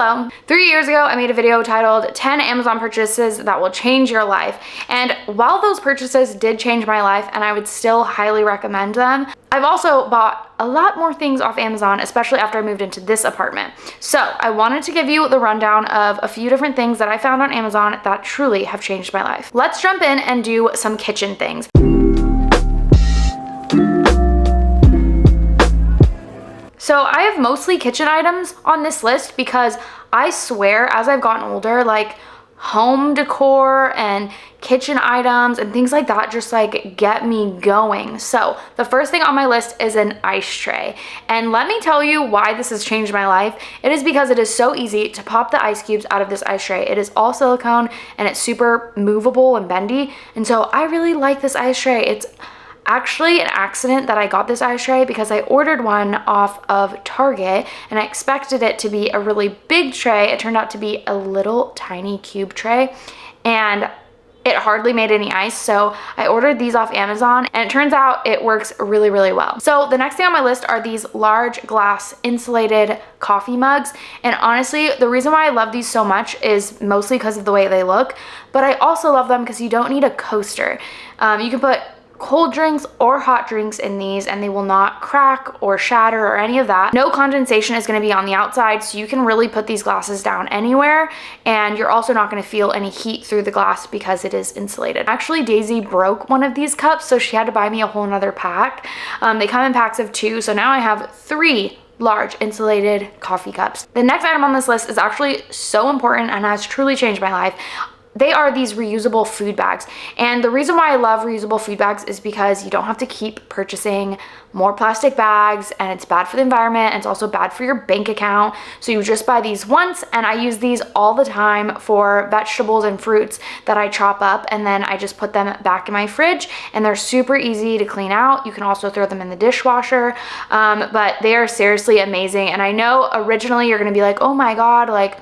Hello. 3 years ago, I made a video titled 10 Amazon purchases that will change your life. And while those purchases did change my life and I would still highly recommend them, I've also bought a lot more things off Amazon, especially after I moved into this apartment. So I wanted to give you the rundown of a few different things that I found on Amazon that truly have changed my life. Let's jump in and do some kitchen things. So I have mostly kitchen items on this list because I swear as I've gotten older, like home decor and kitchen items and things like that just like get me going. So the first thing on my list is an ice tray. And let me tell you why this has changed my life. It is because it is so easy to pop the ice cubes out of this ice tray. It is all silicone and it's super movable and bendy. And so I really like this ice tray. It's actually an accident that I got this ice tray because I ordered one off of Target and I expected it to be a really big tray. It turned out to be a little tiny cube tray and it hardly made any ice. So I ordered these off Amazon and it turns out it works really, really well. So the next thing on my list are these large glass insulated coffee mugs. And honestly, the reason why I love these so much is mostly because of the way they look, but I also love them because you don't need a coaster. You can put cold drinks or hot drinks in these and they will not crack or shatter or any of that. No condensation is going to be on the outside, so you can really put these glasses down anywhere and you're also not going to feel any heat through the glass because it is insulated. Actually, Daisy broke one of these cups, so she had to buy me a whole nother pack. They come in packs of 2, so now I have 3 large insulated coffee cups. The next item on this list is actually so important and has truly changed my life. They are these reusable food bags. And the reason why I love reusable food bags is because you don't have to keep purchasing more plastic bags and it's bad for the environment and it's also bad for your bank account. So you just buy these once, and I use these all the time for vegetables and fruits that I chop up, and then I just put them back in my fridge and they're super easy to clean out. You can also throw them in the dishwasher, but they are seriously amazing. And I know originally you're gonna be like, oh my God, like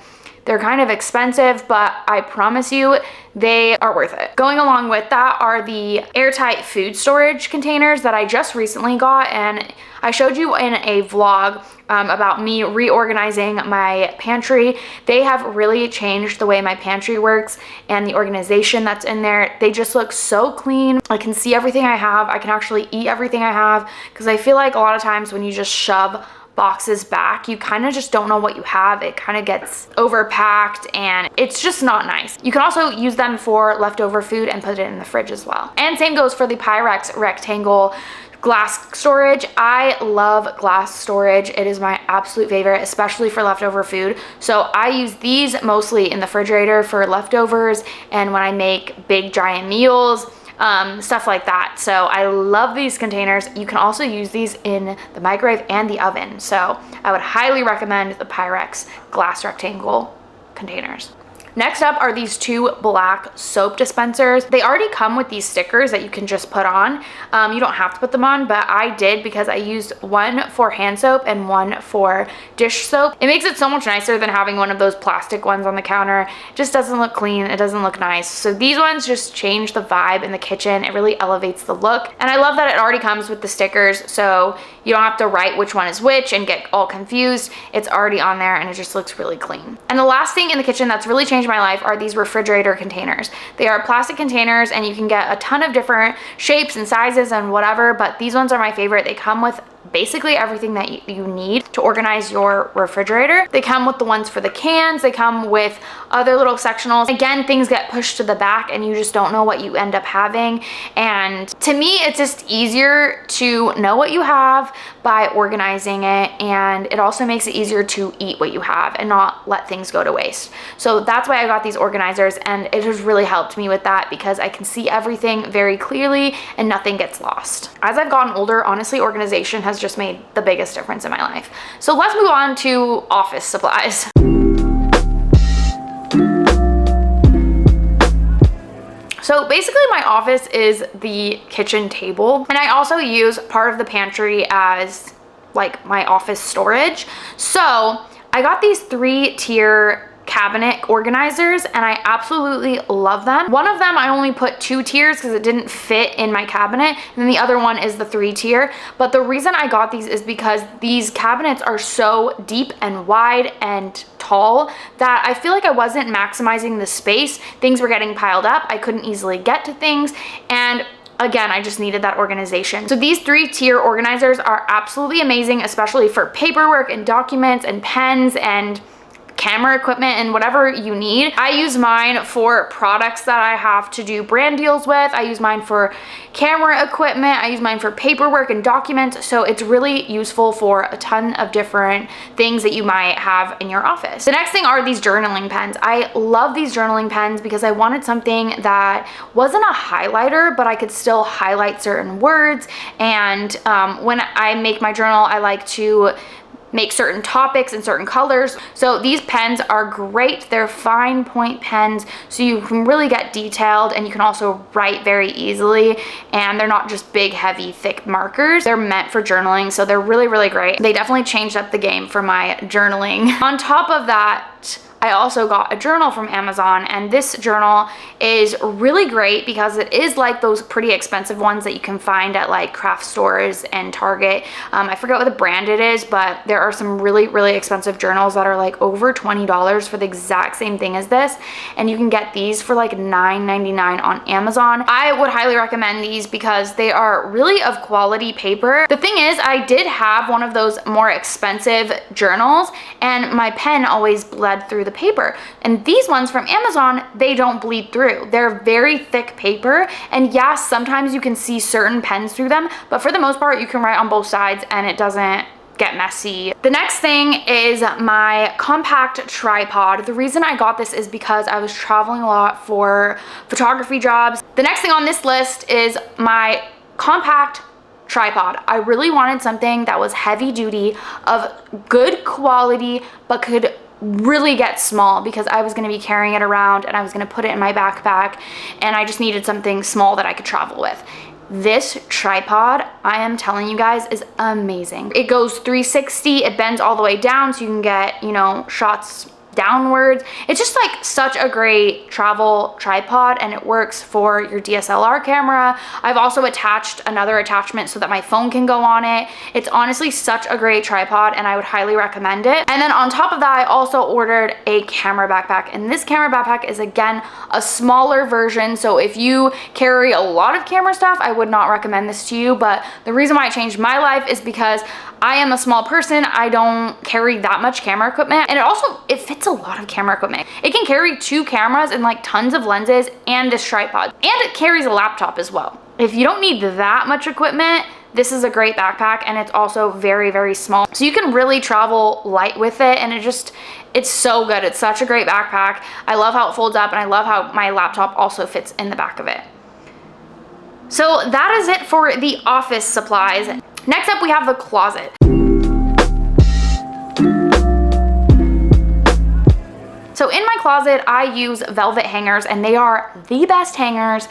they're kind of expensive, but I promise you they are worth it. Going along with that are the airtight food storage containers that I just recently got, and I showed you in a vlog about me reorganizing my pantry. They have really changed the way my pantry works and the organization that's in there. They just look so clean. I can see everything I have. I can actually eat everything I have, because I feel like a lot of times when you just shove boxes back, you kind of just don't know what you have. It kind of gets overpacked and it's just not nice. You can also use them for leftover food and put it in the fridge as well. And same goes for the Pyrex rectangle glass storage. I love glass storage. It is my absolute favorite, especially for leftover food. So I use these mostly in the refrigerator for leftovers and when I make big giant meals, stuff like that. So I love these containers. You can also use these in the microwave and the oven. So I would highly recommend the Pyrex glass rectangle containers. Next up are these 2 black soap dispensers. They already come with these stickers that you can just put on. You don't have to put them on, but I did because I used one for hand soap and one for dish soap. It makes it so much nicer than having one of those plastic ones on the counter. It just doesn't look clean. It doesn't look nice. So these ones just change the vibe in the kitchen. It really elevates the look. And I love that it already comes with the stickers, so you don't have to write which one is which and get all confused. It's already on there and it just looks really clean. And the last thing in the kitchen that's really changed my life are these refrigerator containers. They are plastic containers and you can get a ton of different shapes and sizes and whatever, but these ones are my favorite. They come with basically everything that you need to organize your refrigerator. They come with the ones for the cans. They come with other little sectionals. Again, things get pushed to the back and you just don't know what you end up having. And to me, it's just easier to know what you have by organizing it. And it also makes it easier to eat what you have and not let things go to waste. So that's why I got these organizers, and it has really helped me with that because I can see everything very clearly and nothing gets lost. As I've gotten older, honestly, organization has just made the biggest difference in my life. So let's move on to office supplies. So basically my office is the kitchen table, and I also use part of the pantry as like my office storage. So I got these 3-tier cabinet organizers, and I absolutely love them. One of them I only put 2 tiers because it didn't fit in my cabinet, and then the other one is the 3 tier. But the reason I got these is because these cabinets are so deep and wide and tall that I feel like I wasn't maximizing the space. Things were getting piled up. I couldn't easily get to things, and again, I just needed that organization. So these 3-tier organizers are absolutely amazing, especially for paperwork and documents and pens and camera equipment and whatever you need. I use mine for products that I have to do brand deals with. I use mine for camera equipment. I use mine for paperwork and documents. So it's really useful for a ton of different things that you might have in your office. The next thing are these journaling pens. I love these journaling pens because I wanted something that wasn't a highlighter, but I could still highlight certain words. And when I make my journal, I like to make certain topics in certain colors. So these pens are great. They're fine point pens, so you can really get detailed, and you can also write very easily, and they're not just big, heavy, thick markers. They're meant for journaling, so they're really, really great. They definitely changed up the game for my journaling. On top of that, I also got a journal from Amazon, and this journal is really great because it is like those pretty expensive ones that you can find at like craft stores and Target. I forget what the brand it is, but there are some really, really expensive journals that are like over $20 for the exact same thing as this, and you can get these for like $9.99 on Amazon. I would highly recommend these because they are really of quality paper. The thing is, I did have one of those more expensive journals, and my pen always bled through the paper, and these ones from Amazon, they don't bleed through. They're very thick paper, and yes, sometimes you can see certain pens through them, but for the most part you can write on both sides and it doesn't get messy. The next thing is my compact tripod. The reason I got this is because I was traveling a lot for photography jobs. The next thing on this list is my compact tripod. I really wanted something that was heavy duty, of good quality, but could really get small because I was going to be carrying it around and I was going to put it in my backpack, and I just needed something small that I could travel with. This tripod, I am telling you guys, is amazing. It goes 360, it bends all the way down so you can get, you know, shots downwards. It's just like such a great travel tripod, and it works for your DSLR camera. I've also attached another attachment so that my phone can go on it. It's honestly such a great tripod, and I would highly recommend it. And then on top of that, I also ordered a camera backpack, and this camera backpack is again a smaller version. So if you carry a lot of camera stuff, I would not recommend this to you, but the reason why it changed my life is because I am a small person. I don't carry that much camera equipment, and it fits a lot of camera equipment. It can carry 2 cameras and like tons of lenses and this tripod, and it carries a laptop as well. If you don't need that much equipment, this is a great backpack, and it's also very, very small. So you can really travel light with it, and it's so good. It's such a great backpack. I love how it folds up, and I love how my laptop also fits in the back of it. So that is it for the office supplies. Next up, we have the closet. So in my closet, I use velvet hangers, and they are the best hangers.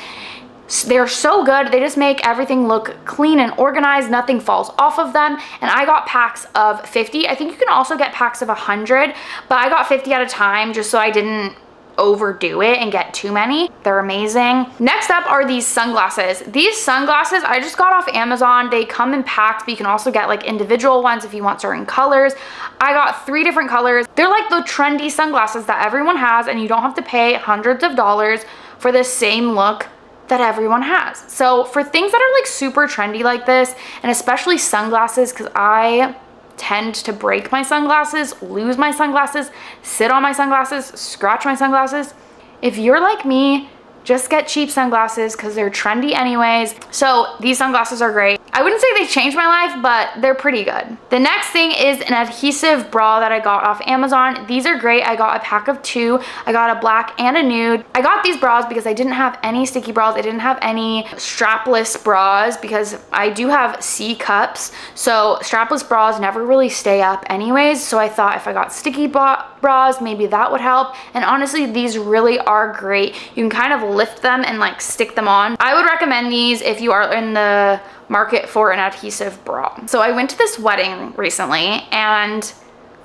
They're so good. They just make everything look clean and organized. Nothing falls off of them. And I got packs of 50. I think you can also get packs of 100, but I got 50 at a time just so I didn't overdo it and get too many. They're amazing. Next up are these sunglasses. These sunglasses I just got off Amazon. They come in packs, but you can also get like individual ones if you want certain colors. I got 3 different colors. They're like the trendy sunglasses that everyone has, and you don't have to pay hundreds of dollars for the same look that everyone has. So for things that are like super trendy like this, and especially sunglasses, because I tend to break my sunglasses, lose my sunglasses, sit on my sunglasses, scratch my sunglasses. If you're like me, just get cheap sunglasses because they're trendy anyways. So these sunglasses are great. I wouldn't say they changed my life, but they're pretty good. The next thing is an adhesive bra that I got off Amazon. These are great. I got a pack of 2. I got a black and a nude. I got these bras because I didn't have any sticky bras. I didn't have any strapless bras because I do have C cups. So strapless bras never really stay up anyways. So I thought if I got sticky bras, maybe that would help. And honestly, these really are great. You can kind of lift them and like stick them on. I would recommend these if you are in the market for an adhesive bra. So I went to this wedding recently, and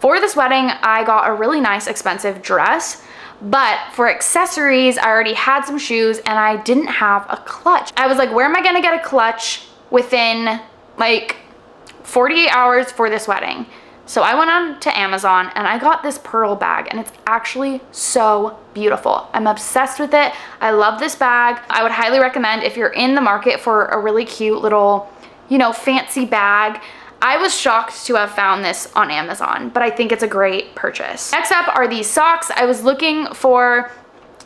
For this wedding, I got a really nice expensive dress, but for accessories, I already had some shoes and I didn't have a clutch. I was like, where am I gonna get a clutch within like 48 hours for this wedding? So I went on to Amazon and I got this pearl bag, and it's actually so beautiful. I'm obsessed with it. I love this bag. I would highly recommend if you're in the market for a really cute little, you know, fancy bag. I was shocked to have found this on Amazon, but I think it's a great purchase. Next up are these socks. I was looking for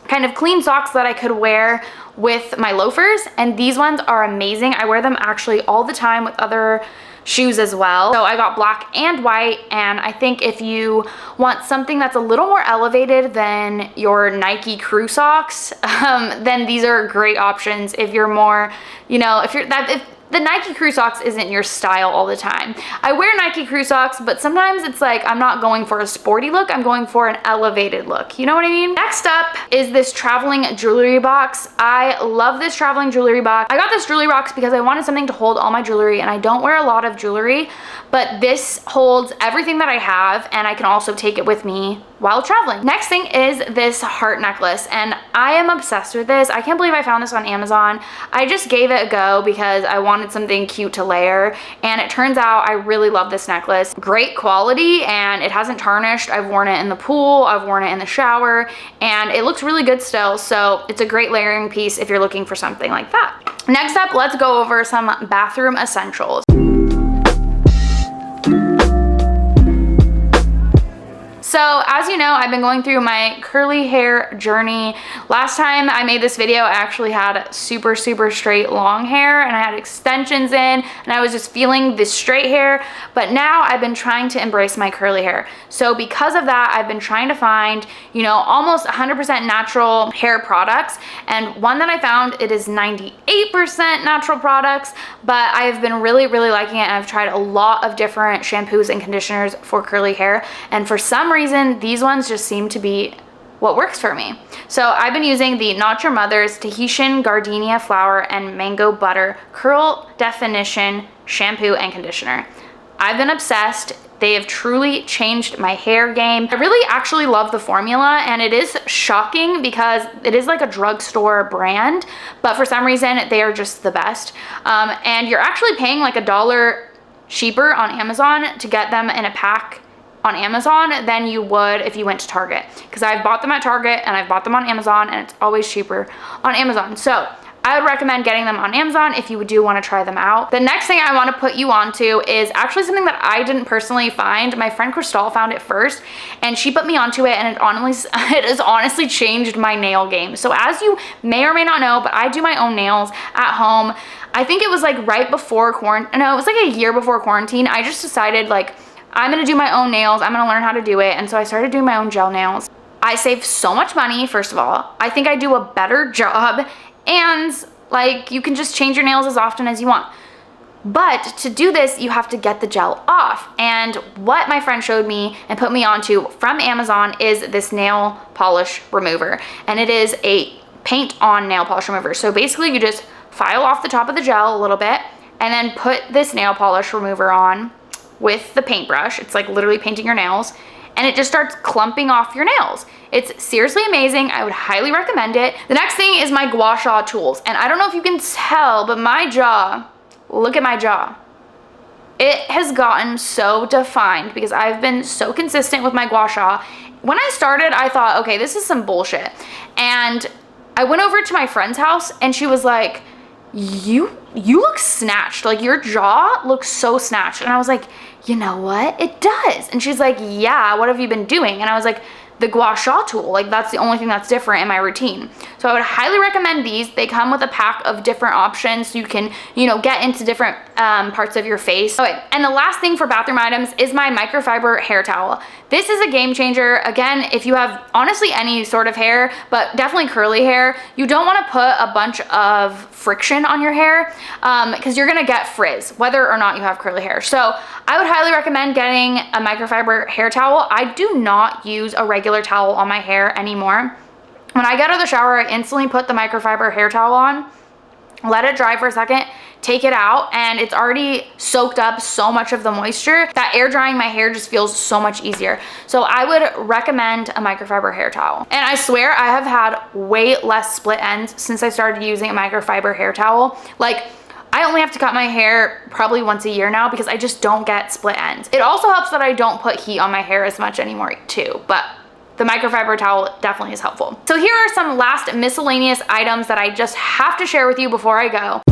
kind of clean socks that I could wear with my loafers, and these ones are amazing. I wear them actually all the time with other shoes as well. So I got black and white, and I think if you want something that's a little more elevated than your Nike crew socks, then these are great options. If you're more, you know, if the Nike crew socks isn't your style all the time. I wear Nike crew socks, but sometimes it's like I'm not going for a sporty look, I'm going for an elevated look. You know what I mean? Next up is this traveling jewelry box. I love this traveling jewelry box. I got this jewelry box because I wanted something to hold all my jewelry, and I don't wear a lot of jewelry, but this holds everything that I have, and I can also take it with me while traveling. Next thing is this heart necklace, and I am obsessed with this. I can't believe I found this on Amazon. I just gave it a go because I wanted something cute to layer, and it turns out I really love this necklace. Great quality, and it hasn't tarnished. I've worn it in the pool, I've worn it in the shower, and it looks really good still, so it's a great layering piece if you're looking for something like that. Next up, let's go over some bathroom essentials. So as you know, I've been going through my curly hair journey. Last time I made this video, I actually had super straight long hair, and I had extensions in, and I was just feeling this straight hair, but now I've been trying to embrace my curly hair. So because of that, I've been trying to find, you know, almost 100% natural hair products, and one that I found, it is 98% natural products, but I've been really liking it, and I've tried a lot of different shampoos and conditioners for curly hair, and for some reason these ones just seem to be what works for me. So I've been using the Not Your Mother's Tahitian Gardenia Flower and Mango Butter Curl Definition Shampoo and Conditioner. I've been obsessed. They have truly changed my hair game. I really actually love the formula, and it is shocking because it is like a drugstore brand, but for some reason they are just the best. And you're actually paying like $1 cheaper on Amazon to get them in a pack on Amazon than you would if you went to Target, because I've bought them at Target and I've bought them on Amazon, and it's always cheaper on Amazon. So I would recommend getting them on Amazon if you do want to try them out. The next thing I want to put you onto is actually something that I didn't personally find. My friend Crystal found it first, and she put me onto it, and it has honestly changed my nail game. So as you may or may not know, but I do my own nails at home. I think it was like right before quarantine. No, it was like a year before quarantine. I just decided like, I'm gonna do my own nails. I'm gonna learn how to do it. And so I started doing my own gel nails. I save so much money, first of all. I think I do a better job, and like you can just change your nails as often as you want. But to do this, you have to get the gel off. And what my friend showed me and put me onto from Amazon is this nail polish remover. And it is a paint on nail polish remover. So basically you just file off the top of the gel a little bit and then put this nail polish remover on with the paintbrush. It's like literally painting your nails, and it just starts clumping off your nails. It's seriously amazing. I would highly recommend it. The next thing is my gua sha tools, and I don't know if you can tell, but my jaw, look at my jaw. It has gotten so defined because I've been so consistent with my gua sha. When I started, I thought, okay, this is some bullshit. And I went over to my friend's house, and she was like, you look snatched. Like your jaw looks so snatched. And I was like, you know what? It does. And she's like, yeah, what have you been doing? And I was like, the gua sha tool. Like that's the only thing that's different in my routine. So I would highly recommend these. They come with a pack of different options so you can, you know, get into different parts of your face. Okay, and the last thing for bathroom items is my microfiber hair towel. This is a game changer. Again, if you have honestly any sort of hair, but definitely curly hair, you don't want to put a bunch of friction on your hair because you're gonna get frizz whether or not you have curly hair. So I would highly recommend getting a microfiber hair towel. I do not use a regular towel on my hair anymore. When I get out of the shower, I instantly put the microfiber hair towel on. let it dry for a second, take it out, and it's already soaked up so much of the moisture that air drying my hair just feels so much easier. So I would recommend a microfiber hair towel. And I swear I have had way less split ends since I started using a microfiber hair towel. Like, I only have to cut my hair probably once a year now because I just don't get split ends. It also helps that I don't put heat on my hair as much anymore too, but the microfiber towel definitely is helpful. So here are some last miscellaneous items that I just have to share with you before I go.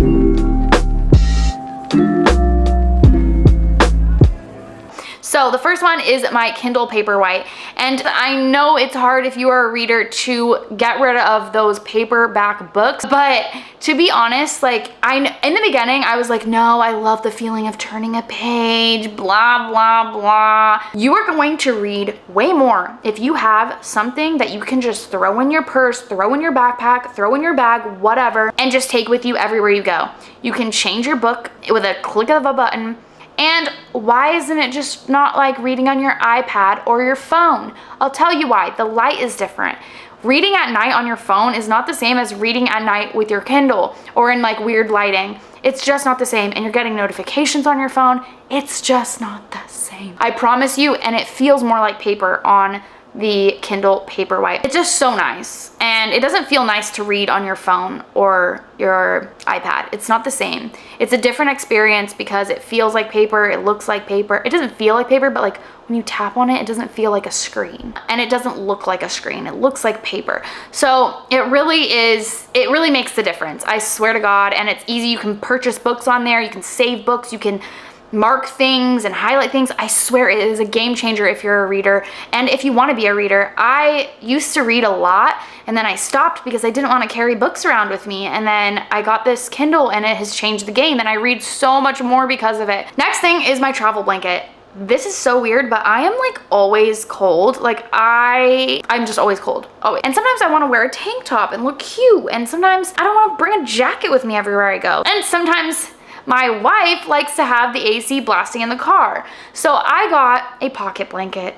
So the first one is my Kindle Paperwhite. And I know it's hard if you are a reader to get rid of those paperback books, but to be honest, like in the beginning, I was like, no, I love the feeling of turning a page, blah, blah, blah. You are going to read way more if you have something that you can just throw in your purse, throw in your backpack, throw in your bag, whatever, and just take with you everywhere you go. You can change your book with a click of a button. And why isn't it just not like reading on your iPad or your phone? I'll tell you why. The light is different. Reading at night on your phone is not the same as reading at night with your Kindle or in like weird lighting. It's just not the same. And you're getting notifications on your phone. It's just not the same. I promise you, and it feels more like paper on the Kindle Paperwhite. It's just so nice. And it doesn't feel nice to read on your phone or your iPad. It's not the same. It's a different experience because it feels like paper, it looks like paper. It doesn't feel like paper, but like when you tap on it, it doesn't feel like a screen. And it doesn't look like a screen. It looks like paper. So it really makes the difference. I swear to God. And it's easy. You can purchase books on there. You can save books. You can mark things and highlight things. I swear it is a game changer if you're a reader. And if you want to be a reader, I used to read a lot and then I stopped because I didn't want to carry books around with me. And then I got this Kindle and it has changed the game and I read so much more because of it. Next thing is my travel blanket. This is so weird, but I am like always cold. Like I'm just always cold, always. And sometimes I want to wear a tank top and look cute. And sometimes I don't want to bring a jacket with me everywhere I go. And sometimes my wife likes to have the AC blasting in the car. So I got a pocket blanket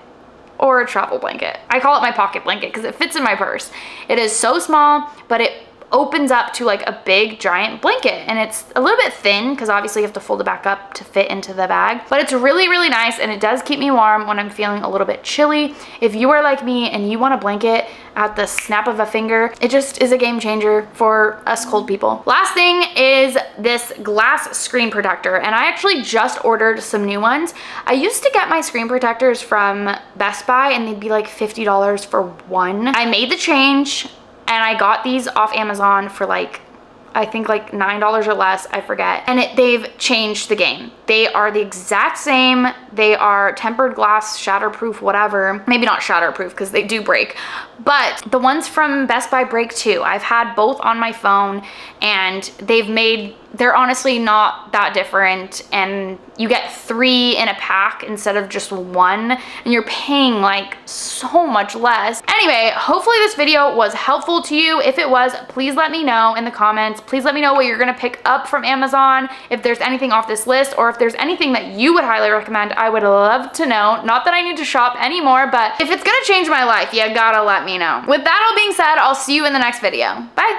or a travel blanket. I call it my pocket blanket because it fits in my purse. It is so small, but it opens up to like a big giant blanket, and it's a little bit thin because obviously you have to fold it back up to fit into the bag, but it's really, really nice, and it does keep me warm when I'm feeling a little bit chilly. If you are like me and you want a blanket at the snap of a finger, it just is a game changer for us cold people. Last thing is this glass screen protector, and I actually just ordered some new ones. I used to get my screen protectors from Best Buy and they'd be like $50 for one. I made the change and I got these off Amazon for like, I think like $9 or less, I forget. And they've changed the game. They are the exact same. They are tempered glass, shatterproof, whatever. Maybe not shatterproof because they do break. But the ones from Best Buy break too. I've had both on my phone and they're honestly not that different. And you get 3 in a pack instead of just 1. And you're paying like so much less. Anyway, hopefully this video was helpful to you. If it was, please let me know in the comments. Please let me know what you're gonna pick up from Amazon. If there's anything off this list or if there's anything that you would highly recommend, I would love to know. Not that I need to shop anymore, but if it's gonna change my life, you gotta let me know. With that all being said, I'll see you in the next video. Bye.